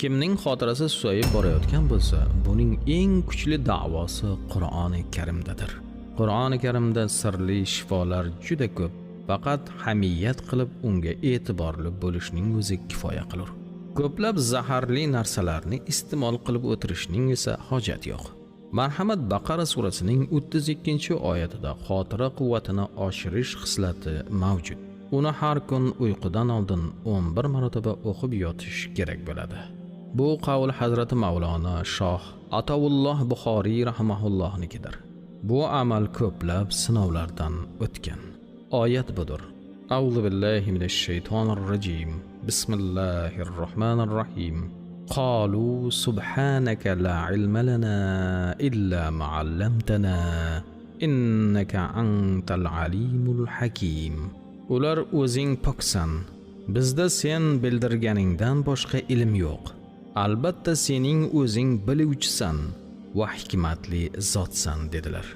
Kimning xotirasi susayib borayotgan bo'lsa, buning eng kuchli da'vosi Qur'oni Karimdadir. Qur'oni Karimda sirli shifolar juda ko'p, faqat hamiyat qilib unga e'tiborli bo'lishning o'zi kifoya qilur. Ko'plab zaharli narsalarni iste'mol qilib o'tirishning esa hojat yo'q. Marhamat Baqara surasining 32-oyatida xotira quvvatini oshirish xislati mavjud. Uni har kun uyqudan oldin 11 marotaba o'qib yotish kerak bo'ladi. Bu qavl Hazrati Mavlona Shoh Ataulloh Buxoriy rahimahullohnikidir. Bu amal ko'plab sinovlardan o'tgan. Oyat budur. A'udhu billahi minash shaytonir rajim. Bismillahirrohmanirrohim. Qalu subhanaka la ilma lana illa ma 'allamtana innaka antal alimul hakim. Ular o'zing poksan. Bizda sen bildirganingdan boshqa ilm yo'q. Albatta sening o'zing biluvchisan va hikmatli zotsan dedilar.